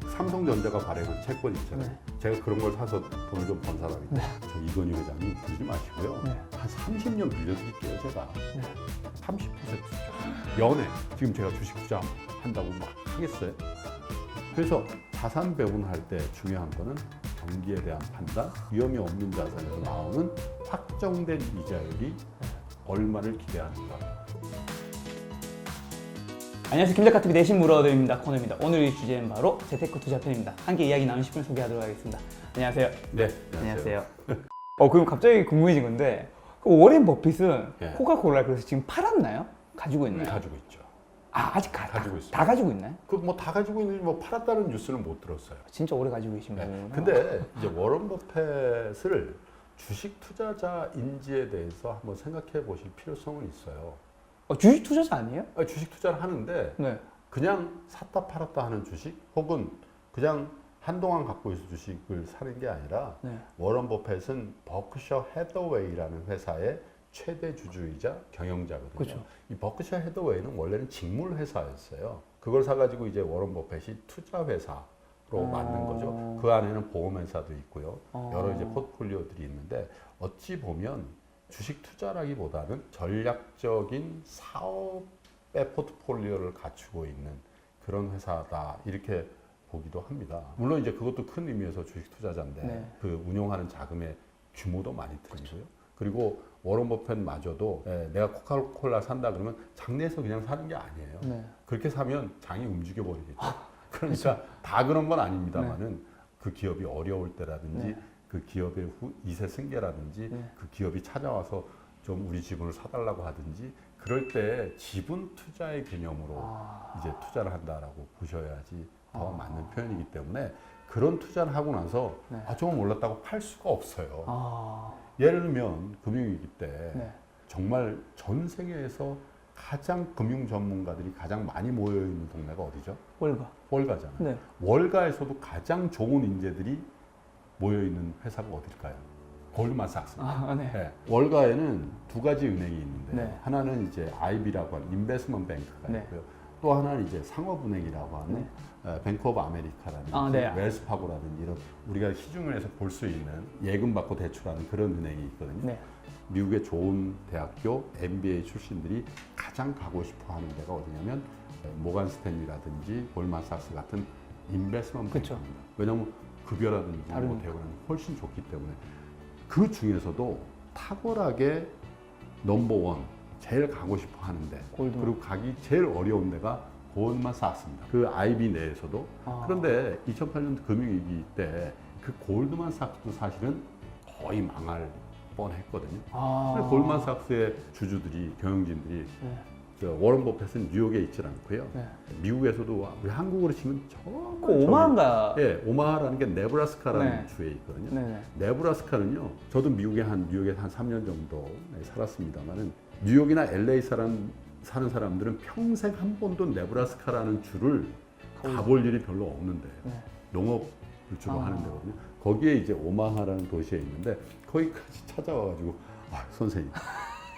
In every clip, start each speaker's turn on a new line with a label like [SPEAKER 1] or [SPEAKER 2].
[SPEAKER 1] 삼성전자가 발행한 채권 있잖아요.
[SPEAKER 2] 네.
[SPEAKER 1] 제가 그런 걸 사서 돈을 좀 번 사람인데
[SPEAKER 2] 네.
[SPEAKER 1] 저 이건희 회장님 그러지 마시고요.
[SPEAKER 2] 네.
[SPEAKER 1] 한 30년 빌려드릴게요. 제가
[SPEAKER 2] 네.
[SPEAKER 1] 30% 투자. 연애 지금 제가 주식 투자 한다고 막 하겠어요? 그래서 자산 배분할 때 중요한 거는 경기에 대한 판단, 위험이 없는 자산에서 나오는 확정된 이자율이 얼마를 기대하는가.
[SPEAKER 2] 안녕하세요. 김작가TV 내신 물어드립니다 코너입니다. 오늘의 주제는 바로 재테크 투자편입니다. 함께 이야기 나누실 분 소개하도록 하겠습니다. 안녕하세요.
[SPEAKER 1] 네,
[SPEAKER 2] 안녕하세요. 그럼 갑자기 궁금해진 건데 워렌 버핏은
[SPEAKER 1] 네.
[SPEAKER 2] 코카콜라 그래서 지금 팔았나요? 가지고 있나요?
[SPEAKER 1] 가지고 있죠.
[SPEAKER 2] 아직
[SPEAKER 1] 가지고 있어요.
[SPEAKER 2] 다 가지고 있나요?
[SPEAKER 1] 그 뭐 다 가지고 있는지 뭐 팔았다는 뉴스는 못 들었어요.
[SPEAKER 2] 진짜 오래 가지고 계신
[SPEAKER 1] 네.
[SPEAKER 2] 분이구나.
[SPEAKER 1] 근데 이제 워런 버핏을 주식 투자자 인지에 대해서 한번 생각해 보실 필요성은 있어요.
[SPEAKER 2] 주식 투자자 아니에요?
[SPEAKER 1] 주식 투자를 하는데
[SPEAKER 2] 네.
[SPEAKER 1] 그냥 샀다 팔았다 하는 주식 혹은 그냥 한동안 갖고 있을 주식을 사는 게 아니라
[SPEAKER 2] 네.
[SPEAKER 1] 워런 버핏은 버크셔 해더웨이라는 회사의 최대 주주이자 경영자거든요.
[SPEAKER 2] 그렇죠.
[SPEAKER 1] 이 버크셔 해더웨이는 원래는 직물 회사였어요. 그걸 사가지고 이제 워런 버핏이 투자 회사로 만든 거죠. 그 안에는 보험 회사도 있고요. 여러 이제 포트폴리오들이 있는데 어찌 보면 주식 투자라기보다는 전략적인 사업의 포트폴리오를 갖추고 있는 그런 회사다 이렇게 보기도 합니다. 물론 이제 그것도 큰 의미에서 주식 투자자인데
[SPEAKER 2] 네.
[SPEAKER 1] 그 운용하는 자금의 규모도 많이 들고요. 그리고 워런 버핏마저도 내가 코카콜라 산다 그러면 장내에서 그냥 사는 게 아니에요.
[SPEAKER 2] 네.
[SPEAKER 1] 그렇게 사면 장이 움직여 버리겠죠. 그러니까 다 그런 건 아닙니다만은
[SPEAKER 2] 네.
[SPEAKER 1] 그 기업이 어려울 때라든지
[SPEAKER 2] 네.
[SPEAKER 1] 그 기업의 이세 승계라든지
[SPEAKER 2] 네.
[SPEAKER 1] 그 기업이 찾아와서 좀 우리 지분을 사달라고 하든지 그럴 때 지분 투자의 개념으로 이제 투자를 한다라고 보셔야지 더 맞는 표현이기 때문에 그런 투자를 하고 나서
[SPEAKER 2] 네.
[SPEAKER 1] 조금 올랐다고 팔 수가 없어요.
[SPEAKER 2] 아,
[SPEAKER 1] 예를 들면 금융위기 때
[SPEAKER 2] 네.
[SPEAKER 1] 정말 전 세계에서 가장 금융 전문가들이 가장 많이 모여 있는 동네가 어디죠?
[SPEAKER 2] 월가.
[SPEAKER 1] 월가잖아요.
[SPEAKER 2] 네.
[SPEAKER 1] 월가에서도 가장 좋은 인재들이 모여 있는 회사가 어딜까요? 골드만삭스입니다.
[SPEAKER 2] 네.
[SPEAKER 1] 네. 월가에는 두 가지 은행이 있는데
[SPEAKER 2] 네.
[SPEAKER 1] 하나는 이제 IB라고 하는 인베스먼트 뱅크가
[SPEAKER 2] 네.
[SPEAKER 1] 있고요. 또 하나는 이제 상업은행이라고 하는 뱅크 오브 아메리카라든지
[SPEAKER 2] 네.
[SPEAKER 1] 웰스파고라든지 이런 우리가 시중은에서 볼 수 있는 예금 받고 대출하는 그런 은행이 있거든요.
[SPEAKER 2] 네.
[SPEAKER 1] 미국의 좋은 대학교 MBA 출신들이 가장 가고 싶어 하는 데가 어디냐면 모간 스탠리라든지 골만삭스 같은 인베스먼트
[SPEAKER 2] 그쵸.
[SPEAKER 1] 뱅크입니다. 왜냐하면 급여라든지 뭐
[SPEAKER 2] 다르니까.
[SPEAKER 1] 대우는 훨씬 좋기 때문에 그 중에서도 탁월하게 넘버원 제일 가고 싶어 하는데
[SPEAKER 2] 골드만.
[SPEAKER 1] 그리고 가기 제일 어려운 데가 골드만삭스입니다. 그 IB 내에서도 그런데 2008년 금융위기 때 그 골드만삭스도 사실은 거의 망할 뻔했거든요. 근데 골드만삭스의 주주들이 경영진들이
[SPEAKER 2] 네.
[SPEAKER 1] 워런 버핏은 뉴욕에 있질 않고요.
[SPEAKER 2] 네.
[SPEAKER 1] 미국에서도 우리 한국으로 치면 정말
[SPEAKER 2] 그 오마한가?
[SPEAKER 1] 예, 오마하라는 게 네브라스카라는
[SPEAKER 2] 네.
[SPEAKER 1] 주에 있거든요.
[SPEAKER 2] 네네.
[SPEAKER 1] 네브라스카는요. 저도 뉴욕에 한 3년 정도 살았습니다만은 뉴욕이나 LA 사는 사람들은 평생 한 번도 네브라스카라는 주를 가볼 일이 별로 없는데
[SPEAKER 2] 네.
[SPEAKER 1] 농업을 주로 하는 데거든요. 거기에 이제 오마하라는 도시에 있는데 거기까지 찾아와가지고 선생님.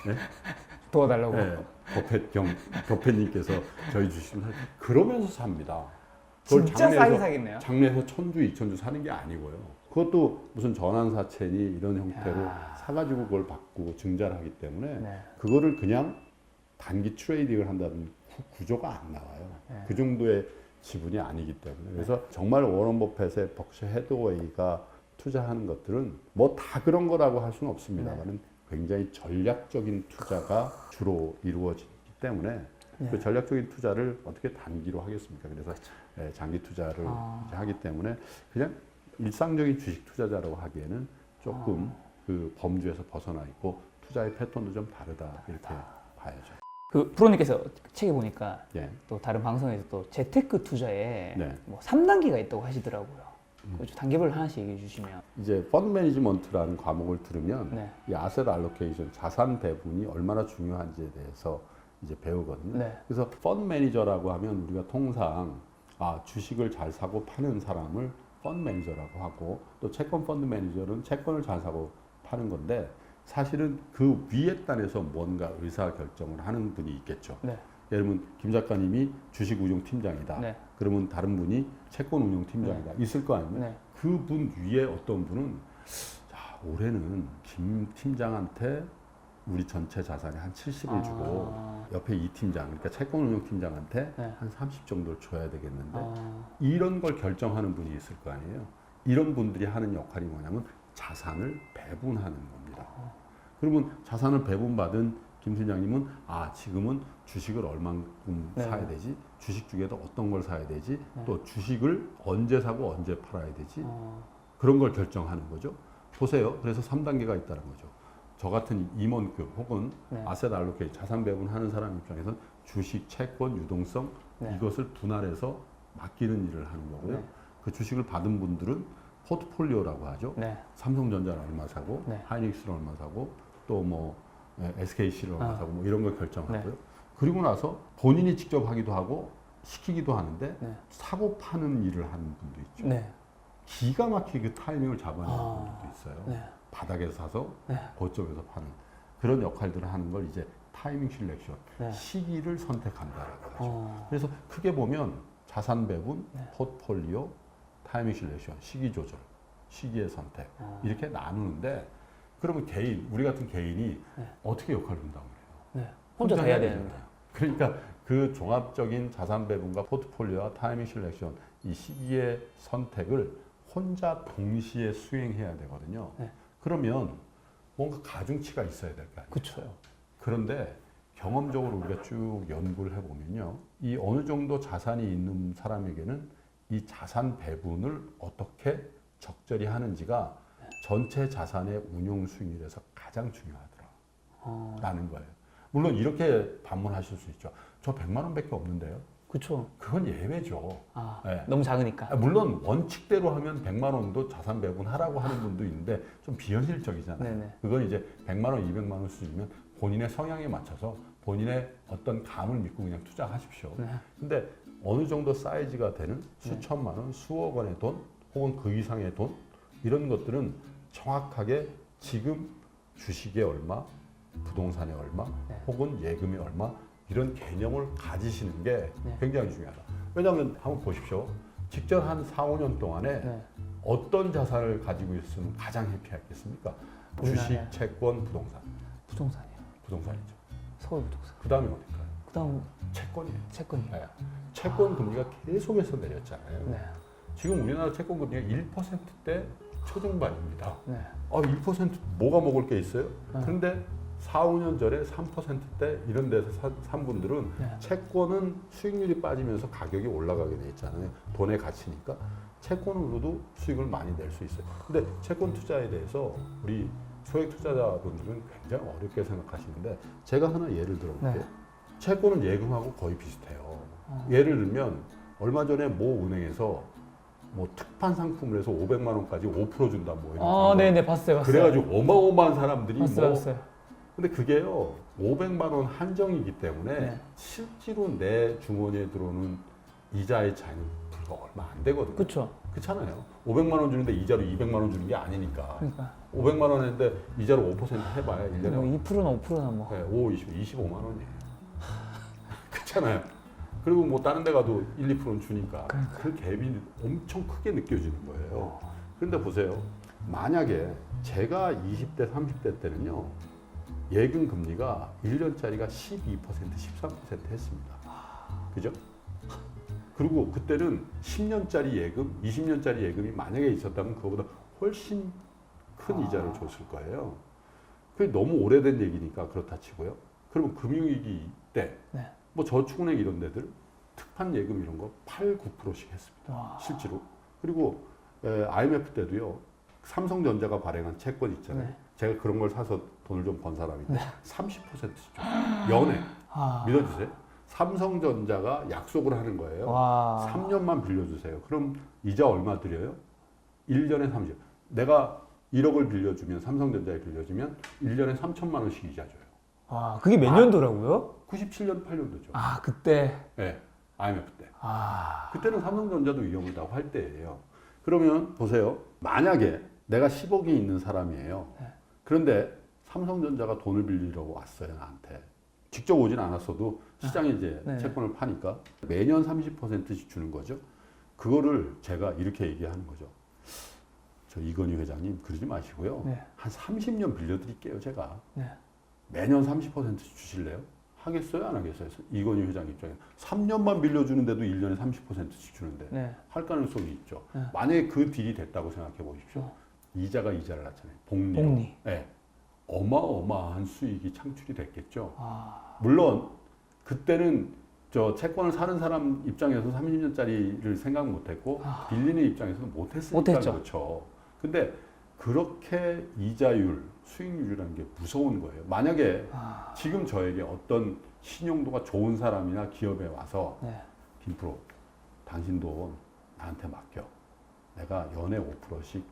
[SPEAKER 1] 네?
[SPEAKER 2] 도와달라고.
[SPEAKER 1] 네, 버핏님께서 저희 주식을 그러면서 삽니다. 그걸
[SPEAKER 2] 진짜 싸게 사겠네요.
[SPEAKER 1] 장내에서 1000주, 2000주 사는 게 아니고요. 그것도 무슨 전환사채니 이런 형태로 사가지고 그걸 받고 증자를 하기 때문에
[SPEAKER 2] 네.
[SPEAKER 1] 그거를 그냥 단기 트레이딩을 한다는 구조가 안 나와요.
[SPEAKER 2] 네.
[SPEAKER 1] 그 정도의 지분이 아니기 때문에. 그래서 정말 워런 버핏의 버크셔 해더웨이가 투자하는 것들은 뭐 다 그런 거라고 할 수는 없습니다만은 굉장히 전략적인 투자가 주로 이루어지기 때문에 그 전략적인 투자를 어떻게 단기로 하겠습니까? 그래서 장기 투자를 이제 하기 때문에 그냥 일상적인 주식 투자자라고 하기에는 조금 그 범주에서 벗어나 있고 투자의 패턴도 좀 다르다 이렇게 봐야죠.
[SPEAKER 2] 그 프로님께서 책에 보니까
[SPEAKER 1] 예.
[SPEAKER 2] 또 다른 방송에서 또 재테크 투자에
[SPEAKER 1] 네.
[SPEAKER 2] 뭐 3단계가 있다고 하시더라고요. 그 단계별 하나씩 얘기해 주시면.
[SPEAKER 1] 이제 펀드 매니지먼트라는 과목을 들으면
[SPEAKER 2] 네.
[SPEAKER 1] 이 아셋 알로케이션 자산 배분이 얼마나 중요한지에 대해서 이제 배우거든요.
[SPEAKER 2] 네.
[SPEAKER 1] 그래서 펀드 매니저라고 하면 우리가 통상 주식을 잘 사고 파는 사람을 펀드 매니저라고 하고 또 채권 펀드 매니저는 채권을 잘 사고 파는 건데 사실은 그 위에 단에서 뭔가 의사 결정을 하는 분이 있겠죠.
[SPEAKER 2] 네.
[SPEAKER 1] 예를 들면 김 작가님이 주식운용 팀장이다.
[SPEAKER 2] 네.
[SPEAKER 1] 그러면 다른 분이 채권 운용 팀장이다. 있을 거 아니에요.
[SPEAKER 2] 네.
[SPEAKER 1] 그분 위에 어떤 분은 자, 올해는 김 팀장한테 우리 전체 자산의 한 70을 주고 옆에 이 팀장, 그러니까 채권 운용 팀장한테
[SPEAKER 2] 네.
[SPEAKER 1] 한 30 정도를 줘야 되겠는데
[SPEAKER 2] 아,
[SPEAKER 1] 이런 걸 결정하는 분이 있을 거 아니에요. 이런 분들이 하는 역할이 뭐냐면 자산을 배분하는 겁니다. 그러면 자산을 배분받은 김 팀장님은 지금은 주식을 얼만큼
[SPEAKER 2] 네.
[SPEAKER 1] 사야 되지, 주식 중에도 어떤 걸 사야 되지,
[SPEAKER 2] 네.
[SPEAKER 1] 또 주식을 언제 사고 언제 팔아야 되지,
[SPEAKER 2] 어,
[SPEAKER 1] 그런 걸 결정하는 거죠. 보세요. 그래서 3단계가 있다는 거죠. 저 같은 임원급 혹은
[SPEAKER 2] 네.
[SPEAKER 1] 아셋 알로케이션 자산 배분하는 사람 입장에서는 주식, 채권, 유동성
[SPEAKER 2] 네.
[SPEAKER 1] 이것을 분할해서 맡기는 일을 하는 거고요.
[SPEAKER 2] 네.
[SPEAKER 1] 그 주식을 받은 분들은 포트폴리오라고 하죠.
[SPEAKER 2] 네.
[SPEAKER 1] 삼성전자를 얼마 사고,
[SPEAKER 2] 네.
[SPEAKER 1] 하이닉스를 얼마 사고, 또 뭐 SKC를 얼마 사고, 뭐 이런 걸 결정하고요.
[SPEAKER 2] 네.
[SPEAKER 1] 그리고 나서 본인이 직접 하기도 하고 시키기도 하는데
[SPEAKER 2] 네.
[SPEAKER 1] 사고 파는 일을 하는 분도 있죠.
[SPEAKER 2] 네.
[SPEAKER 1] 기가 막히게 그 타이밍을 잡아내는
[SPEAKER 2] 아.
[SPEAKER 1] 분들도 있어요.
[SPEAKER 2] 네.
[SPEAKER 1] 바닥에서 사서
[SPEAKER 2] 네.
[SPEAKER 1] 고점에서 파는 그런 역할들을 하는 걸 이제 타이밍 실렉션,
[SPEAKER 2] 네.
[SPEAKER 1] 시기를 선택한다라고 하죠.
[SPEAKER 2] 어,
[SPEAKER 1] 그래서 크게 보면 자산 배분,
[SPEAKER 2] 네.
[SPEAKER 1] 포트폴리오, 타이밍 실렉션, 시기 조절, 시기의 선택 이렇게 나누는데 그러면 우리 같은 개인이
[SPEAKER 2] 네.
[SPEAKER 1] 어떻게 역할을 분담을 해요?
[SPEAKER 2] 네. 혼자 다 해야 되는데.
[SPEAKER 1] 그러니까 그 종합적인 자산 배분과 포트폴리오와 타이밍 실렉션 이 시기의 선택을 혼자 동시에 수행해야 되거든요.
[SPEAKER 2] 네.
[SPEAKER 1] 그러면 뭔가 가중치가 있어야 될 거 아니에요.
[SPEAKER 2] 그렇죠.
[SPEAKER 1] 그런데 경험적으로 우리가 쭉 연구를 해보면요. 이 어느 정도 자산이 있는 사람에게는 이 자산 배분을 어떻게 적절히 하는지가 전체 자산의 운용 수익률에서 가장 중요하더라라는 거예요. 물론 이렇게 반문하실 수 있죠. 저 100만 원밖에 없는데요.
[SPEAKER 2] 그렇죠.
[SPEAKER 1] 그건 예외죠. 네.
[SPEAKER 2] 너무 작으니까.
[SPEAKER 1] 물론 원칙대로 하면 100만 원도 자산 배분하라고 하는 분도 있는데 좀 비현실적이잖아요.
[SPEAKER 2] 네네.
[SPEAKER 1] 그건 이제 100만 원, 200만 원 수준이면 본인의 성향에 맞춰서 본인의 어떤 감을 믿고 그냥 투자하십시오.
[SPEAKER 2] 네.
[SPEAKER 1] 근데 어느 정도 사이즈가 되는 수천만 원, 수억 원의 돈 혹은 그 이상의 돈 이런 것들은 정확하게 지금 주식에 얼마, 부동산에 얼마,
[SPEAKER 2] 네.
[SPEAKER 1] 혹은 예금에 얼마 이런 개념을 가지시는 게
[SPEAKER 2] 네.
[SPEAKER 1] 굉장히 중요하다. 왜냐하면 한번 보십시오. 직전 한 4, 5년 동안에
[SPEAKER 2] 네.
[SPEAKER 1] 어떤 자산을 가지고 있으면 가장 해피했겠습니까? 주식,
[SPEAKER 2] 우리나라에.
[SPEAKER 1] 채권, 부동산.
[SPEAKER 2] 부동산이요.
[SPEAKER 1] 부동산이죠.
[SPEAKER 2] 서울 부동산.
[SPEAKER 1] 그 다음에 어딜까요?
[SPEAKER 2] 그다음
[SPEAKER 1] 채권이에요.
[SPEAKER 2] 채권이요.
[SPEAKER 1] 네. 채권 금리가 계속해서 내렸잖아요.
[SPEAKER 2] 네.
[SPEAKER 1] 지금 우리나라 채권 금리가 1%대 초중반입니다.
[SPEAKER 2] 네.
[SPEAKER 1] 1% 뭐가 먹을 게 있어요?
[SPEAKER 2] 네.
[SPEAKER 1] 근데 4, 5년 전에 3%대 이런 데서 산 분들은
[SPEAKER 2] 네.
[SPEAKER 1] 채권은 수익률이 빠지면서 가격이 올라가게 돼 있잖아요. 돈의 가치니까 채권으로도 수익을 많이 낼 수 있어요. 근데 채권 투자에 대해서 우리 소액 투자자분들은 굉장히 어렵게 생각하시는데 제가 하나 예를 들어볼게요.
[SPEAKER 2] 네.
[SPEAKER 1] 채권은 예금하고 거의 비슷해요. 예를 들면 얼마 전에 모 은행에서 뭐 특판 상품을 해서 500만 원까지 5% 준다 뭐 이런 거.
[SPEAKER 2] 네네 봤어요.
[SPEAKER 1] 그래가지고 어마어마한 사람들이
[SPEAKER 2] 봤어요.
[SPEAKER 1] 근데 그게요 500만 원 한정이기 때문에
[SPEAKER 2] 네.
[SPEAKER 1] 실제로 내 주머니에 들어오는 이자의 차이는 불과 얼마 안 되거든요.
[SPEAKER 2] 그렇죠.
[SPEAKER 1] 그렇잖아요. 500만 원 주는데 이자로 200만 원 주는 게 아니니까.
[SPEAKER 2] 그러니까
[SPEAKER 1] 500만 원 했는데 이자로 5% 해봐야 1년에
[SPEAKER 2] 뭐 2%나 5%나 뭐.
[SPEAKER 1] 네, 5, 25만 원이에요. 그렇잖아요. 그리고 뭐 다른 데 가도 1, 2%는 주니까 그 갭이 엄청 크게 느껴지는 거예요. 그런데 보세요. 만약에 제가 20대, 30대 때는요. 예금 금리가 1년짜리가 12%, 13% 했습니다. 그죠? 그리고 그때는 10년짜리 예금, 20년짜리 예금이 만약에 있었다면 그거보다 훨씬 큰 이자를 줬을 거예요. 그게 너무 오래된 얘기니까 그렇다 치고요. 그러면 금융위기 때,
[SPEAKER 2] 네.
[SPEAKER 1] 뭐 저축은행 이런 데들 특판 예금 이런 거 8, 9%씩 했습니다.
[SPEAKER 2] 와.
[SPEAKER 1] 실제로. 그리고 IMF 때도요. 삼성전자가 발행한 채권 있잖아요.
[SPEAKER 2] 네.
[SPEAKER 1] 제가 그런 걸 사서 돈을 좀 번 사람인데
[SPEAKER 2] 네.
[SPEAKER 1] 30%죠. 연에.
[SPEAKER 2] 아.
[SPEAKER 1] 믿어주세요. 삼성전자가 약속을 하는 거예요.
[SPEAKER 2] 와.
[SPEAKER 1] 3년만 빌려주세요. 그럼 이자 얼마 드려요? 1년에 30. 내가 1억을 빌려주면 삼성전자에 빌려주면 1년에 3천만 원씩 이자 줘요.
[SPEAKER 2] 와, 그게 몇 년도라고요?
[SPEAKER 1] 97년, 8년도죠.
[SPEAKER 2] 아, 그때.
[SPEAKER 1] 네, IMF 때.
[SPEAKER 2] 아.
[SPEAKER 1] 그때는 삼성전자도 위험하다고 할 때예요. 그러면 보세요. 만약에 내가 10억이 있는 사람이에요.
[SPEAKER 2] 네.
[SPEAKER 1] 그런데 삼성전자가 돈을 빌리려고 왔어요, 나한테. 직접 오진 않았어도 시장에 이제
[SPEAKER 2] 네.
[SPEAKER 1] 채권을 파니까 매년 30%씩 주는 거죠. 그거를 제가 이렇게 얘기하는 거죠. 저 이건희 회장님 그러지 마시고요.
[SPEAKER 2] 네.
[SPEAKER 1] 한 30년 빌려드릴게요, 제가.
[SPEAKER 2] 네.
[SPEAKER 1] 매년 30%씩 주실래요? 하겠어요, 안 하겠어요? 이건희 회장 입장에 3년만 빌려주는데도 1년에 30%씩 주는데
[SPEAKER 2] 네.
[SPEAKER 1] 할 가능성이 있죠.
[SPEAKER 2] 네.
[SPEAKER 1] 만약에 그 딜이 됐다고 생각해 보십시오. 이자가 이자를 낳잖아요. 복리로.
[SPEAKER 2] 복리.
[SPEAKER 1] 네. 어마어마한 수익이 창출이 됐겠죠.
[SPEAKER 2] 아,
[SPEAKER 1] 물론 그때는 저 채권을 사는 사람 입장에서 30년짜리를 생각 못했고 빌리는 입장에서는 못했으니까
[SPEAKER 2] 못했죠.
[SPEAKER 1] 그렇죠. 근데 그렇게 이자율, 수익률이라는 게 무서운 거예요. 만약에 지금 저에게 어떤 신용도가 좋은 사람이나 기업에 와서
[SPEAKER 2] 네.
[SPEAKER 1] 김프로 당신 돈 나한테 맡겨. 내가 연에 5%씩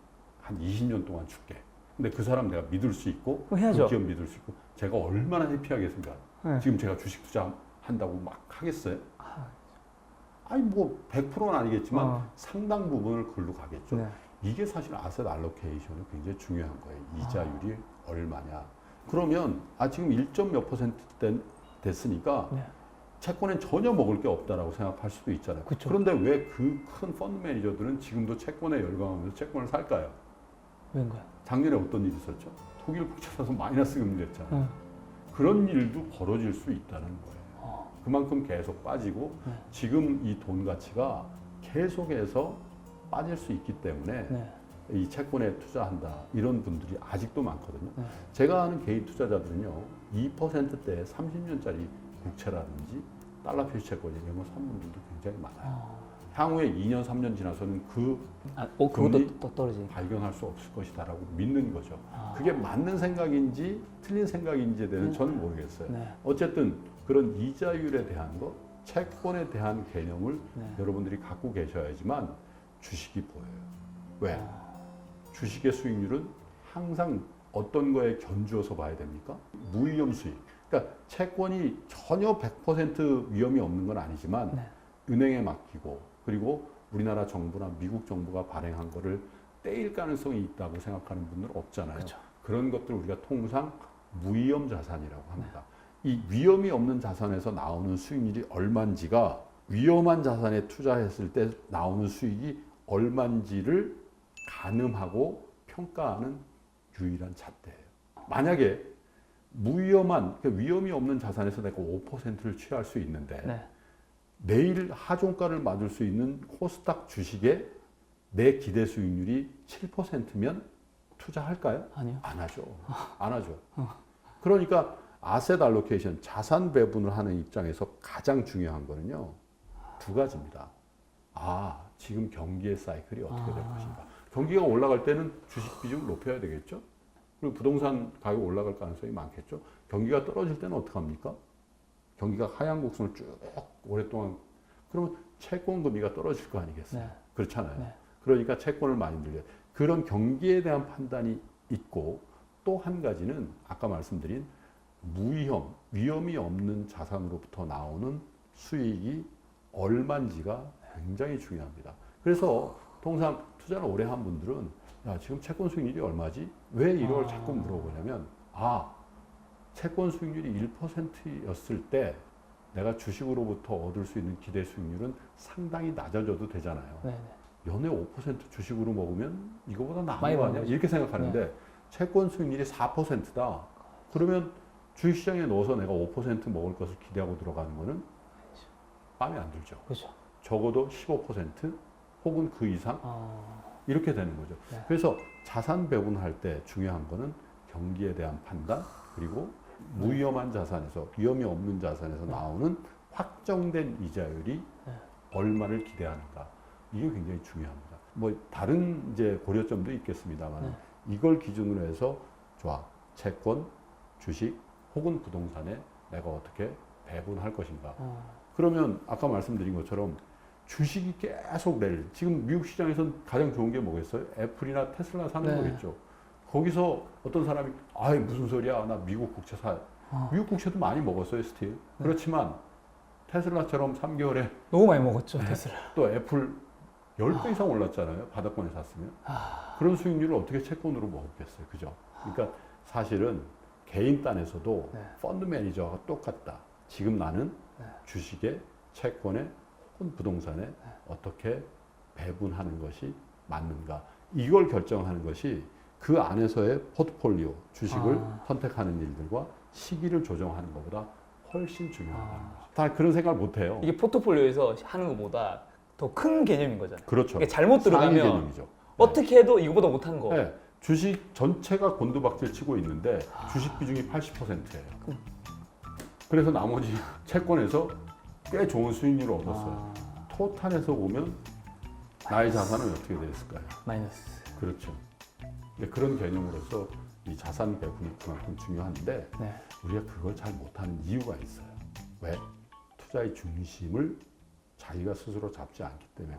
[SPEAKER 1] 한 20년 동안 줄게. 근데 그 사람 내가 믿을 수 있고
[SPEAKER 2] 그럼 해야죠.
[SPEAKER 1] 그 기업 믿을 수 있고 제가 얼마나 해피하겠습니까?
[SPEAKER 2] 네.
[SPEAKER 1] 지금 제가 주식 투자한다고 막 하겠어요? 아니 뭐 100%는 아니겠지만 상당 부분을 글로 가겠죠.
[SPEAKER 2] 네.
[SPEAKER 1] 이게 사실 아셋 알로케이션이 굉장히 중요한 거예요. 이자율이 얼마냐. 그러면 지금 1몇 % 됐으니까
[SPEAKER 2] 네.
[SPEAKER 1] 채권엔 전혀 먹을 게 없다라고 생각할 수도 있잖아요.
[SPEAKER 2] 그쵸.
[SPEAKER 1] 그런데 왜 그 큰 펀드 매니저들은 지금도 채권에 열광하면서 채권을 살까요?
[SPEAKER 2] 왠가요?
[SPEAKER 1] 작년에 어떤 일이 있었죠? 독일 국채 사서 마이너스 금리 냈잖아요.
[SPEAKER 2] 네.
[SPEAKER 1] 그런 일도 벌어질 수 있다는 거예요. 그만큼 계속 빠지고
[SPEAKER 2] 네.
[SPEAKER 1] 지금 이 돈 가치가 계속해서 빠질 수 있기 때문에
[SPEAKER 2] 네.
[SPEAKER 1] 이 채권에 투자한다 이런 분들이 아직도 많거든요.
[SPEAKER 2] 네.
[SPEAKER 1] 제가 아는 개인 투자자들은요 2%대 30년짜리 국채라든지 달러 표시 채권 이런 거 사는 분들도 굉장히 많아요. 향후에 2년 3년 지나서는 그
[SPEAKER 2] 그것도
[SPEAKER 1] 금리
[SPEAKER 2] 또 떨어지.
[SPEAKER 1] 발견할 수 없을 것이다라고 믿는 거죠. 그게 맞는 생각인지 틀린 생각인지에 대해서는 저는 모르겠어요.
[SPEAKER 2] 네.
[SPEAKER 1] 어쨌든 그런 이자율에 대한 거, 채권에 대한 개념을
[SPEAKER 2] 네.
[SPEAKER 1] 여러분들이 갖고 계셔야지만 주식이 보여요. 왜? 주식의 수익률은 항상 어떤 거에 견주어서 봐야 됩니까? 무위험 수익. 그러니까 채권이 전혀 100% 위험이 없는 건 아니지만
[SPEAKER 2] 네.
[SPEAKER 1] 은행에 맡기고 그리고 우리나라 정부나 미국 정부가 발행한 거를 떼일 가능성이 있다고 생각하는 분들은 없잖아요.
[SPEAKER 2] 그쵸.
[SPEAKER 1] 그런 것들 우리가 통상 무위험 자산이라고 합니다. 이 위험이 없는 자산에서 나오는 수익률이 얼마인지가 위험한 자산에 투자했을 때 나오는 수익이 얼마인지를 가늠하고 평가하는 유일한 잣대예요. 만약에 무위험한, 그러니까 위험이 없는 자산에서 내가 5%를 취할 수 있는데
[SPEAKER 2] 네.
[SPEAKER 1] 내일 하종가를 맞을 수 있는 코스닥 주식에 내 기대 수익률이 7%면 투자할까요?
[SPEAKER 2] 아니요.
[SPEAKER 1] 안 하죠. 안 하죠. 그러니까 아셋 알로케이션, 자산 배분을 하는 입장에서 가장 중요한 거는요. 두 가지입니다. 지금 경기의 사이클이 어떻게 될 것인가. 경기가 올라갈 때는 주식 비중을 높여야 되겠죠. 그리고 부동산 가격 올라갈 가능성이 많겠죠. 경기가 떨어질 때는 어떡합니까? 경기가 하향 곡선을 쭉 오랫동안 그러면 채권 금리가 떨어질 거 아니겠어요?
[SPEAKER 2] 네.
[SPEAKER 1] 그렇잖아요.
[SPEAKER 2] 네.
[SPEAKER 1] 그러니까 채권을 많이 늘려요. 그런 경기에 대한 판단이 있고 또 한 가지는 아까 말씀드린 무위험, 위험이 없는 자산으로부터 나오는 수익이 얼마인지가 굉장히 중요합니다. 그래서 통상 투자를 오래 한 분들은 지금 채권 수익률이 얼마지? 왜 이걸 자꾸 물어보냐면 채권 수익률이 1%였을 때 내가 주식으로부터 얻을 수 있는 기대 수익률은 상당히 낮아져도 되잖아요.
[SPEAKER 2] 네.
[SPEAKER 1] 연에 5% 주식으로 먹으면 이거보다 나은
[SPEAKER 2] 많이
[SPEAKER 1] 거 아니야?
[SPEAKER 2] 먹는 거죠.
[SPEAKER 1] 이렇게 생각하는데 채권 수익률이 4%다. 그러면 주식시장에 넣어서 내가 5% 먹을 것을 기대하고 들어가는 거는 마음에 안 들죠.
[SPEAKER 2] 그렇죠.
[SPEAKER 1] 적어도 15% 혹은 그 이상 이렇게 되는 거죠.
[SPEAKER 2] 네.
[SPEAKER 1] 그래서 자산 배분할 때 중요한 거는 경기에 대한 판단 그리고 무위험한 자산에서 위험이 없는 자산에서 나오는 확정된 이자율이 얼마를 기대하는가 이게 굉장히 중요합니다. 뭐 다른 이제 고려점도 있겠습니다만 이걸 기준으로 해서 채권, 주식 혹은 부동산에 내가 어떻게 배분할 것인가. 그러면 아까 말씀드린 것처럼 주식이 계속 지금 미국 시장에서는 가장 좋은 게 뭐겠어요? 애플이나 테슬라 사는 거겠죠. 거기서 어떤 사람이 무슨 소리야 나 미국 국채 사. 미국 국채도 많이 먹었어요 스틸. 그렇지만 테슬라처럼 3개월에
[SPEAKER 2] 너무 많이 먹었죠, 테슬라.
[SPEAKER 1] 또 애플 10배 이상 올랐잖아요. 바닥권에 샀으면. 그런 수익률을 어떻게 채권으로 먹었겠어요. 그죠? 그러니까 사실은 개인 단에서도
[SPEAKER 2] 네.
[SPEAKER 1] 펀드 매니저가 똑같다. 지금 나는
[SPEAKER 2] 네.
[SPEAKER 1] 주식에, 채권에 혹은 부동산에 어떻게 배분하는 것이 맞는가. 이걸 결정하는 것이 그 안에서의 포트폴리오, 주식을 선택하는 일들과 시기를 조정하는 것보다 훨씬 중요하다는 거죠. 다 그런 생각을 못 해요.
[SPEAKER 2] 이게 포트폴리오에서 하는 것보다 더 큰 개념인 거잖아요.
[SPEAKER 1] 그렇죠.
[SPEAKER 2] 이게 잘못
[SPEAKER 1] 상위
[SPEAKER 2] 들어가면
[SPEAKER 1] 개념이죠.
[SPEAKER 2] 어떻게 해도 이거보다 못한 거.
[SPEAKER 1] 네. 주식 전체가 곤두박질 치고 있는데 주식 비중이 80%예요. 그래서 나머지 채권에서 꽤 좋은 수익률을 얻었어요. 토탈에서 보면 나의 자산은 어떻게 됐을까요?
[SPEAKER 2] 마이너스.
[SPEAKER 1] 그렇죠. 근데 그런 개념으로서 이 자산 배분이 그만큼 중요한데
[SPEAKER 2] 네.
[SPEAKER 1] 우리가 그걸 잘 못하는 이유가 있어요. 왜? 투자의 중심을 자기가 스스로 잡지 않기 때문에.